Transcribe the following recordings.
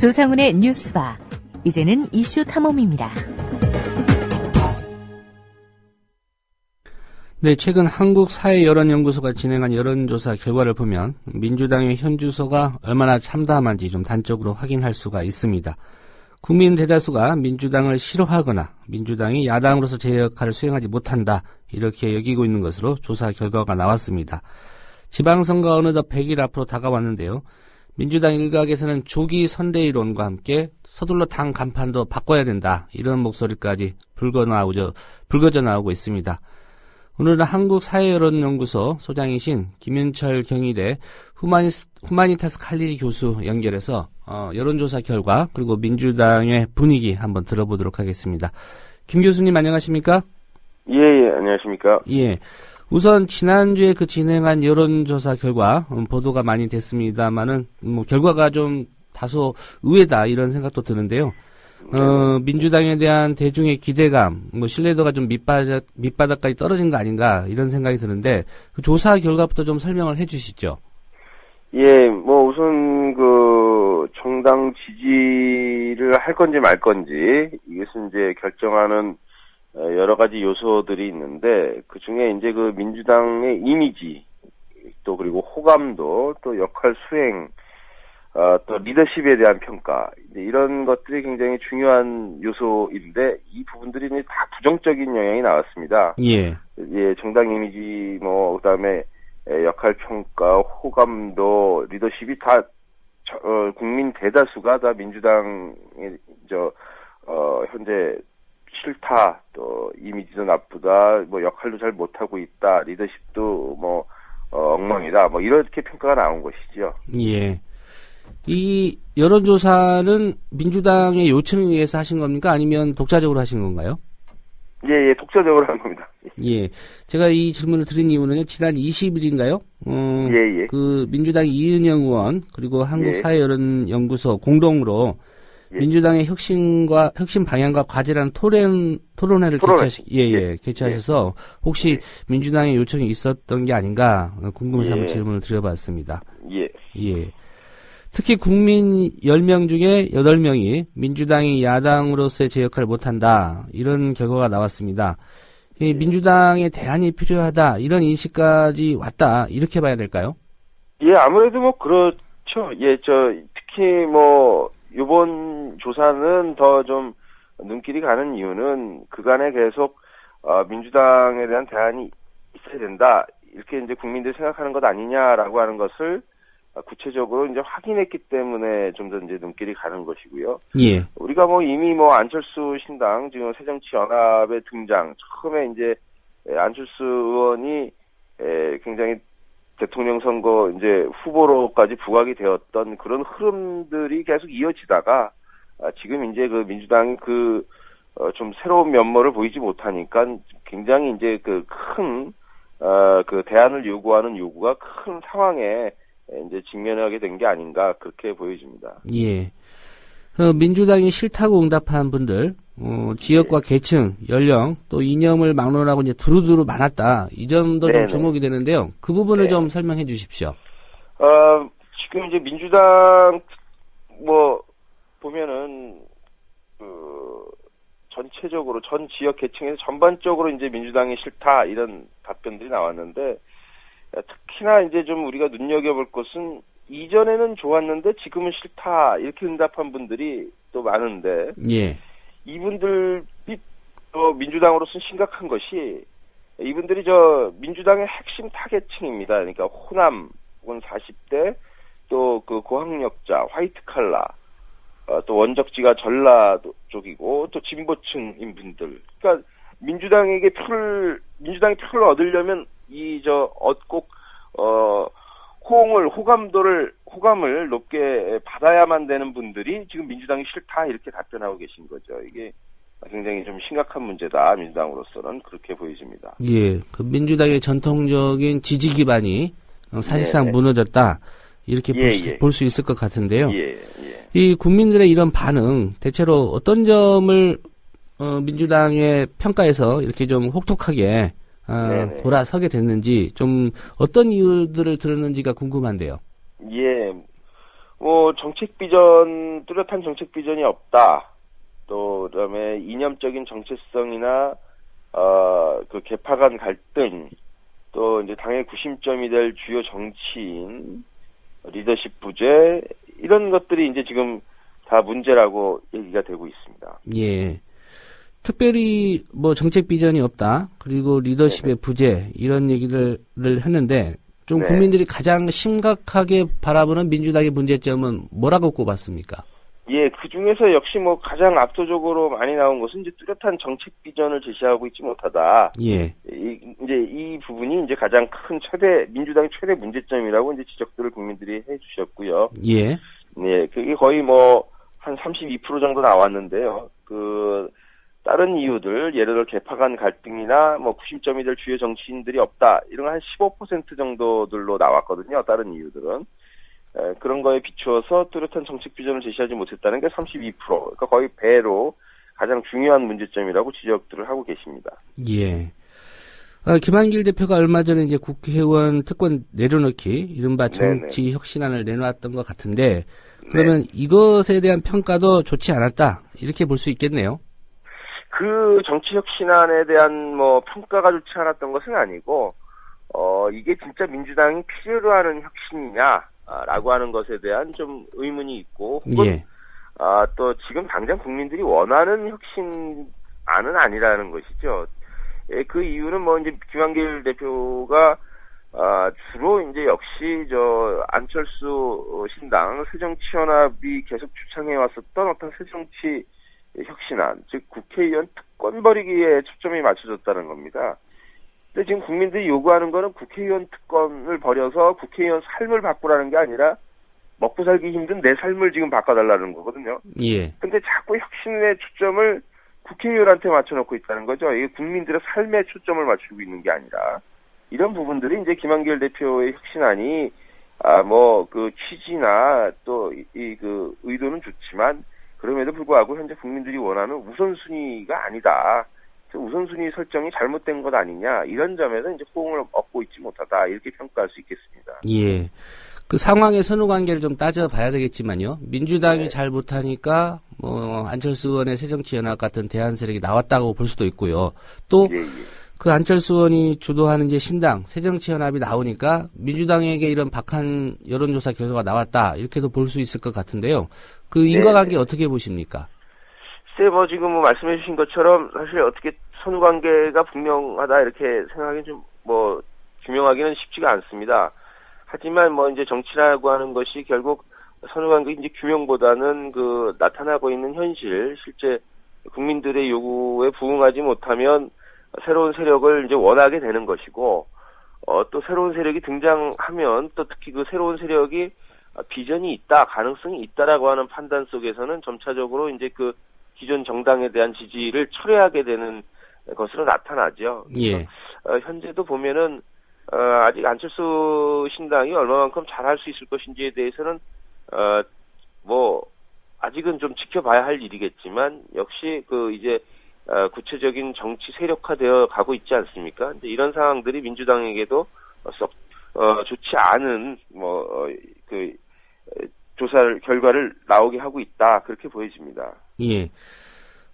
조상훈의 뉴스바. 이제는 이슈 탐험입니다. 네, 최근 한국사회여론연구소가 진행한 여론조사 결과를 보면 민주당의 현 주소가 얼마나 참담한지 좀 단적으로 확인할 수가 있습니다. 국민 대다수가 민주당을 싫어하거나 민주당이 야당으로서 제 역할을 수행하지 못한다, 이렇게 여기고 있는 것으로 조사 결과가 나왔습니다. 지방선거 어느덧 100일 앞으로 다가왔는데요. 민주당 일각에서는 조기 선대위론과 함께 서둘러 당 간판도 바꿔야 된다, 이런 목소리까지 불거져 나오고 있습니다. 오늘은 한국사회여론연구소 소장이신 김윤철 경희대 후마니타스 칼리지 교수 연결해서 여론조사 결과 그리고 민주당의 분위기 한번 들어보도록 하겠습니다. 김 교수님 안녕하십니까? 예, 안녕하십니까? 예. 우선 지난주에 진행한 여론조사 결과 보도가 많이 됐습니다만은 결과가 좀 다소 의외다, 이런 생각도 드는데요. 민주당에 대한 대중의 기대감, 신뢰도가 좀 밑바닥까지 떨어진 거 아닌가, 이런 생각이 드는데, 그 조사 결과부터 좀 설명을 해 주시죠. 예, 우선 정당 지지를 할 건지 말 건지, 이것은 이제 결정하는 여러 가지 요소들이 있는데, 그 중에 이제 민주당의 이미지, 또 그리고 호감도, 또 역할 수행, 또 리더십에 대한 평가, 이런 것들이 굉장히 중요한 요소인데, 이 부분들이 다 부정적인 영향이 나왔습니다. 예. 예, 정당 이미지, 그다음에 역할 평가, 호감도, 리더십이 다 국민 대다수가 다 민주당의 현재 싫다, 또 이미지도 나쁘다, 역할도 잘 못하고 있다, 리더십도 엉망이다, 이렇게 평가가 나온 것이죠. 예. 이 여론조사는 민주당의 요청에 의해서 하신 겁니까? 아니면 독자적으로 하신 건가요? 예, 독자적으로 한 겁니다. 예. 제가 이 질문을 드린 이유는요, 지난 20일인가요? 예. 민주당 이은영 의원, 그리고 한국사회여론연구소 공동으로 민주당의 혁신 방향과 과제라는 토론회를 개최하셔서 혹시 민주당의 요청이 있었던 게 아닌가 궁금해서 한번 질문을 드려봤습니다. 예. 특히 국민 10명 중에 8명이 민주당이 야당으로서의 제 역할을 못한다, 이런 결과가 나왔습니다. 민주당의 대안이 필요하다, 이런 인식까지 왔다, 이렇게 봐야 될까요? 예, 아무래도 그렇죠. 예, 특히 이번 조사는 더 좀 눈길이 가는 이유는 그간에 계속 민주당에 대한 대안이 있어야 된다, 이렇게 이제 국민들이 생각하는 것 아니냐라고 하는 것을 구체적으로 이제 확인했기 때문에 좀 더 이제 눈길이 가는 것이고요. 예. 우리가 이미 안철수 신당, 지금 새정치연합의 등장, 처음에 이제 안철수 의원이 굉장히 대통령 선거 이제 후보로까지 부각이 되었던 그런 흐름들이 계속 이어지다가 지금 이제 민주당이 좀 새로운 면모를 보이지 못하니까 굉장히 이제 큰 대안을 요구하는 요구가 큰 상황에 이제 직면하게 된 게 아닌가, 그렇게 보여집니다. 예. 민주당이 싫다고 응답한 분들, 지역과 계층, 연령, 또 이념을 막론하고 이제 두루두루 많았다, 이 점도 좀 주목이 되는데요. 그 부분을 좀 설명해 주십시오. 지금 이제 민주당 보면은 전체적으로 전 지역 계층에서 전반적으로 이제 민주당이 싫다, 이런 답변들이 나왔는데, 특히나 이제 좀 우리가 눈여겨볼 것은 이전에는 좋았는데 지금은 싫다, 이렇게 응답한 분들이 또 많은데, 예. 이분들이 민주당으로서는 심각한 것이, 이분들이 민주당의 핵심 타겟층입니다. 그러니까 호남 혹은 40대, 또 고학력자, 화이트 칼라, 또 원적지가 전라도 쪽이고, 또 진보층인 분들. 그러니까 민주당이 표를 얻으려면 호감을 높게 받아야만 되는 분들이 지금 민주당이 싫다, 이렇게 답변하고 계신 거죠. 이게 굉장히 좀 심각한 문제다, 민주당으로서는 그렇게 보여집니다. 예, 민주당의 전통적인 지지 기반이 사실상 무너졌다, 이렇게 볼 수 있을 것 같은데요. 이 국민들의 이런 반응, 대체로 어떤 점을 민주당의 평가에서 이렇게 좀 혹독하게 돌아서게 됐는지, 좀 어떤 이유들을 들었는지가 궁금한데요. 예, 뭐 뚜렷한 정책 비전이 없다. 또 그다음에 이념적인 정체성이나 그 계파 간 갈등, 또 이제 당의 구심점이 될 주요 정치인, 리더십 부재, 이런 것들이 이제 지금 다 문제라고 얘기가 되고 있습니다. 예. 특별히 뭐 정책 비전이 없다, 그리고 리더십의 부재, 이런 얘기를 했는데, 좀 네. 국민들이 가장 심각하게 바라보는 민주당의 문제점은 뭐라고 꼽았습니까? 예, 그 중에서 역시 뭐 가장 압도적으로 많이 나온 것은 이제 뚜렷한 정책 비전을 제시하고 있지 못하다. 예. 이제 이 부분이 이제 가장 큰 민주당의 최대 문제점이라고 이제 지적들을 국민들이 해주셨고요. 예. 네, 그게 거의 뭐 한 32% 정도 나왔는데요. 다른 이유들, 예를 들어 계파 간 갈등이나 뭐 구심점이 될 주요 정치인들이 없다, 이런 한 15% 정도들로 나왔거든요. 다른 이유들은. 그런 거에 비추어서 뚜렷한 정책 비전을 제시하지 못했다는 게 32%. 그러니까 거의 배로 가장 중요한 문제점이라고 지적들을 하고 계십니다. 예. 김한길 대표가 얼마 전에 이제 국회의원 특권 내려놓기, 이른바 정치 혁신안을 내놓았던 것 같은데, 그러면 네. 이것에 대한 평가도 좋지 않았다, 이렇게 볼 수 있겠네요. 그 정치 혁신안에 대한 뭐 평가가 좋지 않았던 것은 아니고, 이게 진짜 민주당이 필요로 하는 혁신이냐라고 하는 것에 대한 좀 의문이 있고, 혹은 예. 또 지금 당장 국민들이 원하는 혁신안은 아니라는 것이죠. 예, 그 이유는 뭐 이제 김한길 대표가 주로 이제 역시 안철수 신당 새정치연합이 계속 주창해 왔었던 어떤 새정치 혁신안, 즉 국회의원 특권 버리기에 초점이 맞춰졌다는 겁니다. 근데 지금 국민들이 요구하는 거는 국회의원 특권을 버려서 국회의원 삶을 바꾸라는 게 아니라 먹고 살기 힘든 내 삶을 지금 바꿔달라는 거거든요. 예. 근데 자꾸 혁신의 초점을 국회의원한테 맞춰놓고 있다는 거죠. 이게 국민들의 삶에 초점을 맞추고 있는 게 아니라, 이런 부분들이 이제 김한길 대표의 혁신안이 그 취지나 또 그 의도는 좋지만, 그럼에도 불구하고 현재 국민들이 원하는 우선순위가 아니다. 우선순위 설정이 잘못된 것 아니냐, 이런 점에서 이제 호응을 얻고 있지 못하다, 이렇게 평가할 수 있겠습니다. 예. 그 상황의 선후관계를 좀 따져봐야 되겠지만요. 민주당이 잘 못하니까 뭐 안철수 의원의 새정치연합 같은 대안 세력이 나왔다고 볼 수도 있고요. 또 그 안철수 의원이 주도하는 이제 신당 새정치연합이 나오니까 민주당에게 이런 박한 여론조사 결과가 나왔다, 이렇게도 볼 수 있을 것 같은데요. 그 인과관계 어떻게 보십니까? 글쎄, 뭐 지금 뭐 말씀해 주신 것처럼 사실 어떻게 선후관계가 분명하다, 이렇게 생각하기는 좀 뭐 규명하기는 쉽지가 않습니다. 하지만 뭐 이제 정치라고 하는 것이 결국 선후관계 이제 규명보다는 나타나고 있는 현실, 실제 국민들의 요구에 부응하지 못하면 새로운 세력을 이제 원하게 되는 것이고, 또 새로운 세력이 등장하면 또 특히 그 새로운 세력이 비전이 있다, 가능성이 있다라고 하는 판단 속에서는 점차적으로 이제 그 기존 정당에 대한 지지를 철회하게 되는 것으로 나타나죠. 예. 현재도 보면은 아직 안철수 신당이 얼마만큼 잘할 수 있을 것인지에 대해서는 뭐 아직은 좀 지켜봐야 할 일이겠지만, 역시 이제 구체적인 정치 세력화되어 가고 있지 않습니까? 근데 이런 상황들이 민주당에게도 썩 좋지 않은 조사 결과를 나오게 하고 있다, 그렇게 보여집니다. 예.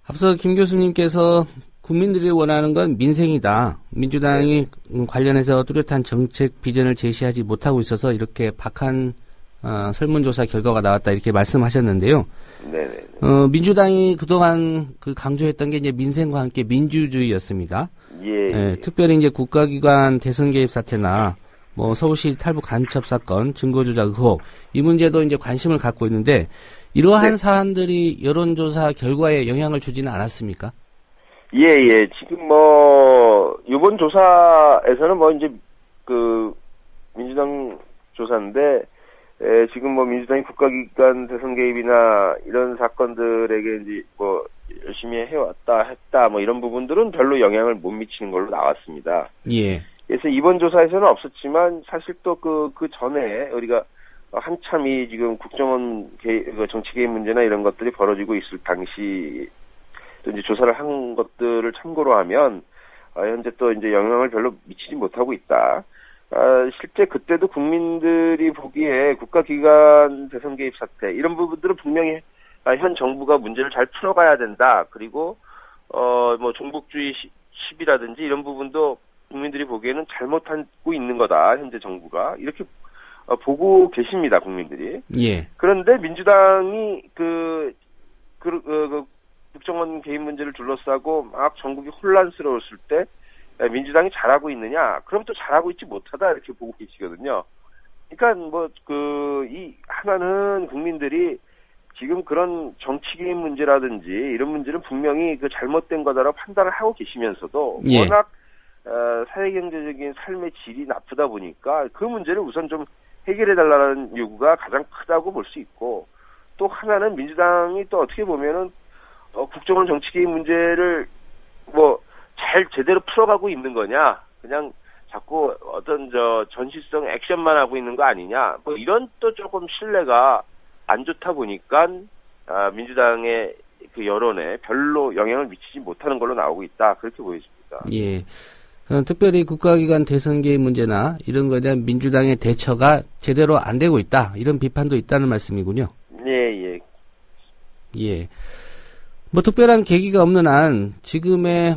앞서 김 교수님께서 국민들이 원하는 건 민생이다, 민주당이 관련해서 뚜렷한 정책 비전을 제시하지 못하고 있어서 이렇게 박한 설문조사 결과가 나왔다, 이렇게 말씀하셨는데요. 네네. 민주당이 그동안 강조했던 게 이제 민생과 함께 민주주의였습니다. 예. 특별히 이제 국가기관 대선 개입 사태나 뭐 서울시 탈북 간첩 사건, 증거조작 의혹, 이 문제도 이제 관심을 갖고 있는데, 이러한 사안들이 여론조사 결과에 영향을 주지는 않았습니까? 예. 지금 이번 조사에서는 이제 민주당 조사인데, 지금 민주당이 국가기관 대선 개입이나 이런 사건들에게 이제 열심히 했다, 이런 부분들은 별로 영향을 못 미치는 걸로 나왔습니다. 예. 그래서 이번 조사에서는 없었지만, 사실 또 그 전에 우리가 한참이 지금 국정원 정치 개입 문제나 이런 것들이 벌어지고 있을 당시 또 이제 조사를 한 것들을 참고로 하면 현재 또 이제 영향을 별로 미치지 못하고 있다. 실제 그때도 국민들이 보기에 국가기관 대선 개입 사태 이런 부분들은 분명히 현 정부가 문제를 잘 풀어가야 된다. 그리고 뭐 종북주의 시비라든지 이런 부분도 국민들이 보기에는 잘못하고 있는 거다. 현재 정부가 이렇게 보고 계십니다. 국민들이. 예. 그런데 민주당이 국정원 개입 문제를 둘러싸고 막 전국이 혼란스러웠을 때 민주당이 잘하고 있느냐? 그럼 또 잘하고 있지 못하다 이렇게 보고 계시거든요. 그러니까 이 하나는 국민들이 지금 그런 정치 개입 문제라든지 이런 문제는 분명히 잘못된 거다라고 판단을 하고 계시면서도 예. 워낙 사회경제적인 삶의 질이 나쁘다 보니까 그 문제를 우선 좀 해결해달라는 요구가 가장 크다고 볼 수 있고, 또 하나는 민주당이 또 어떻게 보면은 국정원 정치 개입 문제를 잘 제대로 풀어가고 있는 거냐, 그냥 자꾸 어떤 전시성 액션만 하고 있는 거 아니냐, 이런 또 조금 신뢰가 안 좋다 보니까 민주당의 그 여론에 별로 영향을 미치지 못하는 걸로 나오고 있다, 그렇게 보여집니다. 예. 특별히 국가기관 대선 개입 문제나 이런 거에 대한 민주당의 대처가 제대로 안 되고 있다, 이런 비판도 있다는 말씀이군요. 예. 예. 특별한 계기가 없는 한 지금의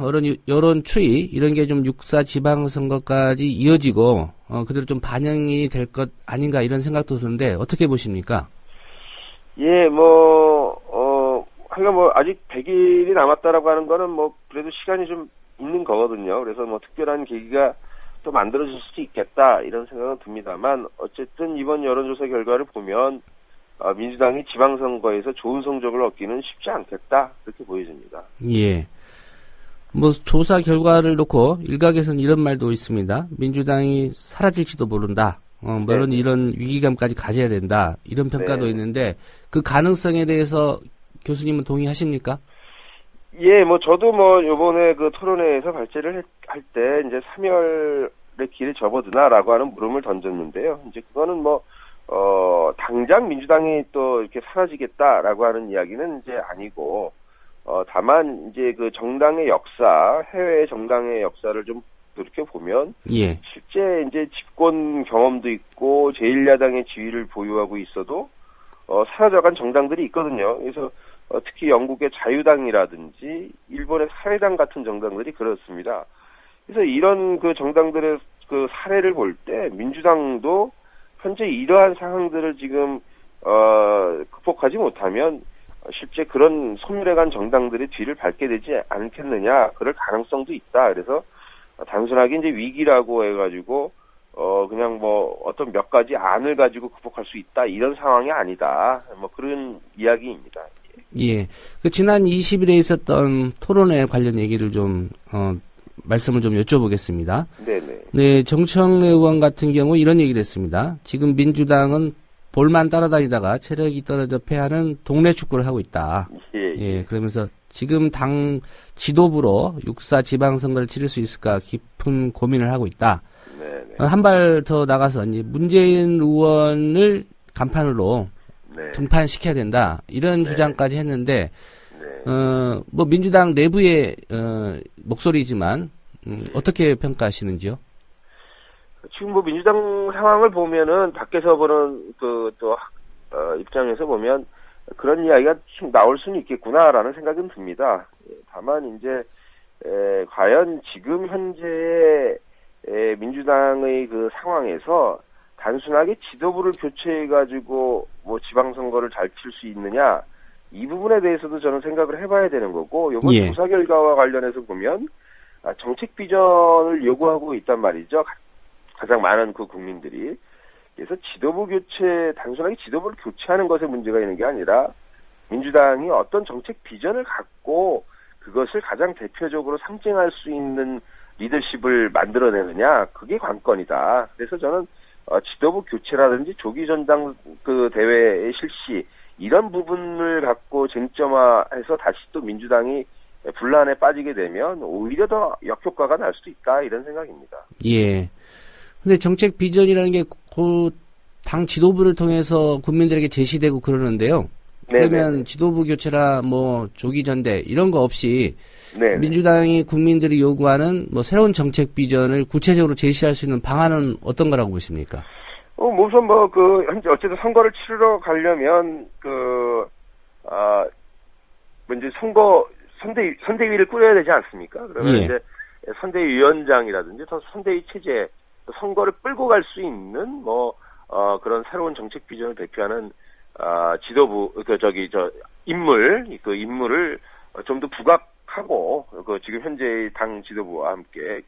여론 추이 이런 게 좀 6.4 지방선거까지 이어지고 그대로 좀 반영이 될 것 아닌가 이런 생각도 드는데 어떻게 보십니까? 예, 아직 100일이 남았다라고 하는 거는 그래도 시간이 좀 있는 거거든요. 그래서 특별한 계기가 또 만들어질 수도 있겠다 이런 생각은 듭니다만, 어쨌든 이번 여론조사 결과를 보면 민주당이 지방선거에서 좋은 성적을 얻기는 쉽지 않겠다, 그렇게 보여집니다. 예. 조사 결과를 놓고 일각에서는 이런 말도 있습니다. 민주당이 사라질지도 모른다. 이런 위기감까지 가져야 된다, 이런 평가도 있는데 그 가능성에 대해서 교수님은 동의하십니까? 예, 저도 요번에 그 토론회에서 발제를 할 때 이제 3월의 길에 접어드나라고 하는 물음을 던졌는데요. 이제 그거는 당장 민주당이 또 이렇게 사라지겠다라고 하는 이야기는 이제 아니고, 다만 이제 그 정당의 역사, 해외 정당의 역사를 좀 그렇게 보면, 예. 실제 이제 집권 경험도 있고 제1야당의 지위를 보유하고 있어도 사라져간 정당들이 있거든요. 그래서 특히 영국의 자유당이라든지 일본의 사회당 같은 정당들이 그렇습니다. 그래서 이런 그 정당들의 그 사례를 볼 때 민주당도 현재 이러한 상황들을 지금 극복하지 못하면 실제 그런 소멸해간 정당들의 뒤를 밟게 되지 않겠느냐, 그럴 가능성도 있다. 그래서 단순하게 이제 위기라고 해가지고 그냥 어떤 몇 가지 안을 가지고 극복할 수 있다, 이런 상황이 아니다, 그런 이야기입니다. 예. 지난 20일에 있었던 토론회 관련 얘기를 좀 말씀을 좀 여쭤보겠습니다. 네네. 네, 정청래 의원 같은 경우 이런 얘기를 했습니다. 지금 민주당은 볼만 따라다니다가 체력이 떨어져 패하는 동네 축구를 하고 있다. 예. 그러면서 지금 당 지도부로 6.4 지방선거를 치를 수 있을까 깊은 고민을 하고 있다. 한 발 더 나가서 이제 문재인 의원을 간판으로 등판시켜야 된다, 이런 주장까지 했는데, 민주당 내부의 목소리지만 어떻게 평가하시는지요? 지금 민주당 상황을 보면은 밖에서 보는 입장에서 보면 그런 이야기가 나올 수는 있겠구나라는 생각은 듭니다. 다만 이제 과연 지금 현재의 민주당의 그 상황에서 단순하게 지도부를 교체해가지고 지방선거를 잘 칠 수 있느냐, 이 부분에 대해서도 저는 생각을 해봐야 되는 거고, 이번 조사 결과와 관련해서 보면 정책 비전을 요구하고 있단 말이죠. 가장 많은 그 국민들이. 그래서 단순하게 지도부를 교체하는 것에 문제가 있는 게 아니라 민주당이 어떤 정책 비전을 갖고 그것을 가장 대표적으로 상징할 수 있는 리더십을 만들어내느냐, 그게 관건이다. 그래서 저는 지도부 교체라든지 조기 전당 그 대회의 실시, 이런 부분을 갖고 쟁점화해서 다시 또 민주당이 분란에 빠지게 되면 오히려 더 역효과가 날 수도 있다, 이런 생각입니다. 예. 근데 정책 비전이라는 게 당 지도부를 통해서 국민들에게 제시되고 그러는데요. 그러면 지도부 교체라 뭐 조기 전대 이런 거 없이 네. 민주당이 국민들이 요구하는 뭐 새로운 정책 비전을 구체적으로 제시할 수 있는 방안은 어떤 거라고 보십니까? 우선 현재 어쨌든 선거를 치르러 가려면, 이제 선대위를 꾸려야 되지 않습니까? 그러면 예. 이제 선대위원장이라든지 선대위 체제, 선거를 끌고 갈 수 있는 그런 새로운 정책 비전을 대표하는 지도부 인물을 좀 더 부각하고 지금 현재의 당 지도부와 함께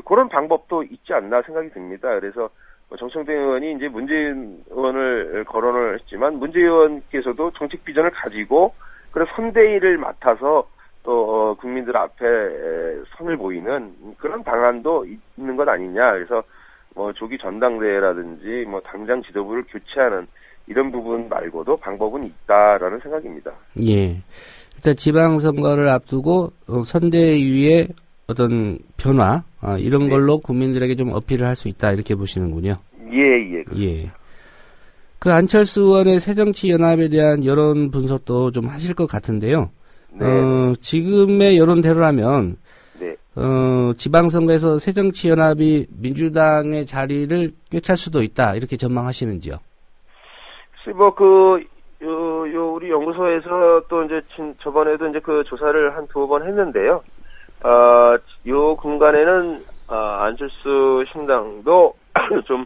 그런 방법도 있지 않나 생각이 듭니다. 그래서 정청래 의원이 이제 문재인 의원을 거론을 했지만 문재인 의원께서도 정책 비전을 가지고 그런 선대위를 맡아서 또 국민들 앞에 선을 보이는 그런 방안도 있는 것 아니냐. 그래서 조기 전당대회라든지 당장 지도부를 교체하는 이런 부분 말고도 방법은 있다라는 생각입니다. 예. 일단 지방선거를 앞두고 선대위의 어떤 변화 이런 걸로 국민들에게 좀 어필을 할 수 있다 이렇게 보시는군요. 예. 예. 그 안철수 의원의 새정치연합에 대한 여론 분석도 좀 하실 것 같은데요. 네. 지금의 여론대로라면 네. 지방선거에서 새정치연합이 민주당의 자리를 꿰찰 수도 있다 이렇게 전망하시는지요? 우리 연구소에서 또 이제 저번에도 이제 그 조사를 한 2번 했는데요. 요 공간에는 안철수 신당도 좀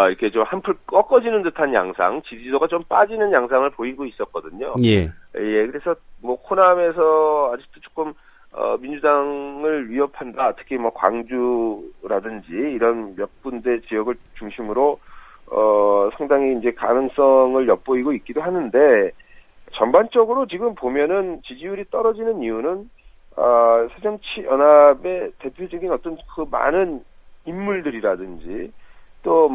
이렇게 좀 한풀 꺾어지는 듯한 양상, 지지도가 좀 빠지는 양상을 보이고 있었거든요. 예. 예, 그래서 호남에서 아직도 조금 민주당을 위협한다. 특히 광주라든지 이런 몇 군데 지역을 중심으로 상당히 이제 가능성을 엿보이고 있기도 하는데 전반적으로 지금 보면은 지지율이 떨어지는 이유는 새정치연합의 대표적인 어떤 그 많은 인물들이라든지 또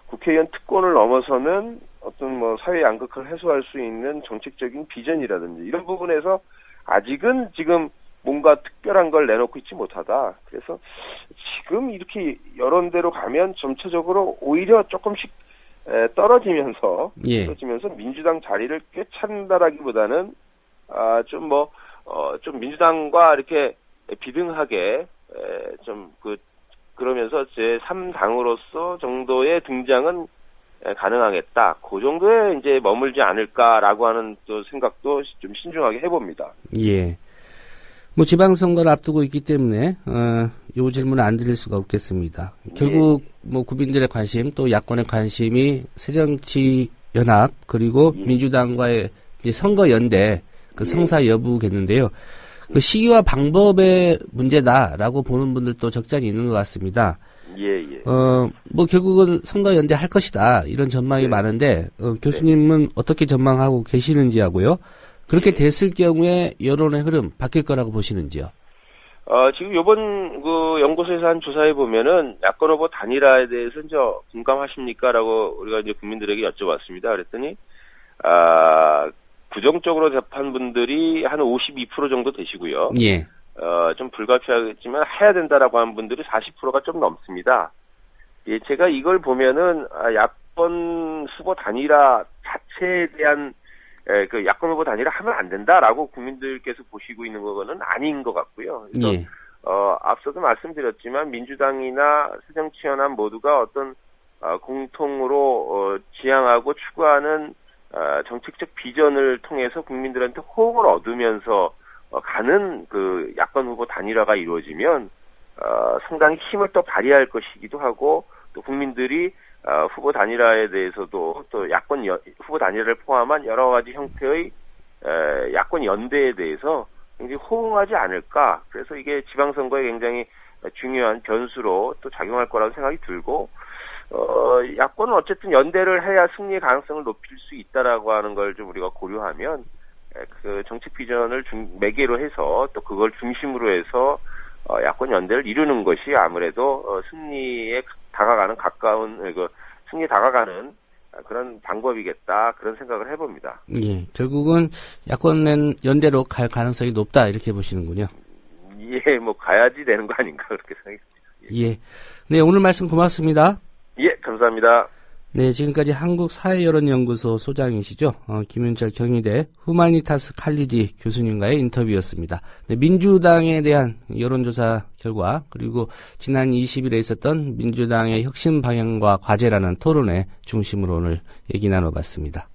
국회의원 특권을 넘어서는 어떤 사회 양극화를 해소할 수 있는 정책적인 비전이라든지 이런 부분에서 아직은 지금 뭔가 특별한 걸 내놓고 있지 못하다. 그래서 지금 이렇게 여론대로 가면 점차적으로 오히려 조금씩 떨어지면서 민주당 자리를 꿰찬다라기보다는 좀 민주당과 이렇게 비등하게 그러면서 제3당으로서 정도의 등장은 가능하겠다. 그 정도에 이제 머물지 않을까라고 하는 또 생각도 좀 신중하게 해봅니다. 예. 지방선거를 앞두고 있기 때문에 이 질문을 안 드릴 수가 없겠습니다. 결국 국민들의 관심 또 야권의 관심이 새정치연합 그리고 민주당과의 이제 선거연대 성사 여부겠는데요. 그 시기와 방법의 문제다라고 보는 분들도 적잖이 있는 것 같습니다. 결국은 선거연대 할 것이다 이런 전망이 많은데 교수님은 어떻게 전망하고 계시는지 하고요. 그렇게 됐을 경우에 여론의 흐름 바뀔 거라고 보시는지요? 지금 요번 연구소에서 한 조사에 보면은 야권 후보 단일화에 대해서 이제 공감하십니까라고 우리가 이제 국민들에게 여쭤봤습니다. 그랬더니 부정적으로 답한 분들이 한 52% 정도 되시고요. 예. 좀 불가피하겠지만 해야 된다라고 하는 분들이 40%가 좀 넘습니다. 예, 제가 이걸 보면은 야권 후보 단일화 자체에 대한 야권 후보 단일화 하면 안 된다라고 국민들께서 보시고 있는 거는 아닌 것 같고요. 그래서 앞서도 말씀드렸지만 민주당이나 새정치연합 모두가 어떤 공통으로 지향하고 추구하는 정책적 비전을 통해서 국민들한테 호응을 얻으면서 가는 그 야권 후보 단일화가 이루어지면 상당히 힘을 또 발휘할 것이기도 하고 또 국민들이 후보 단일화에 대해서도 또 후보 단일화를 포함한 여러 가지 형태의 야권 연대에 대해서 굉장히 호응하지 않을까. 그래서 이게 지방선거에 굉장히 중요한 변수로 또 작용할 거라고 생각이 들고 야권은 어쨌든 연대를 해야 승리의 가능성을 높일 수 있다라고 하는 걸 좀 우리가 고려하면 그 정책 비전을 매개로 해서 또 그걸 중심으로 해서 야권 연대를 이루는 것이 아무래도 승리에 다가가는 승리에 다가가는 그런 방법이겠다 그런 생각을 해봅니다. 예, 결국은 야권 연대로 갈 가능성이 높다 이렇게 보시는군요. 예, 가야지 되는 거 아닌가 그렇게 생각합니다. 예, 네 오늘 말씀 고맙습니다. 예, 감사합니다. 네, 지금까지 한국사회여론연구소 소장이시죠. 김윤철 경희대 후마니타스 칼리지 교수님과의 인터뷰였습니다. 네, 민주당에 대한 여론조사 결과 그리고 지난 20일에 있었던 민주당의 혁신 방향과 과제라는 토론회 중심으로 오늘 얘기 나눠봤습니다.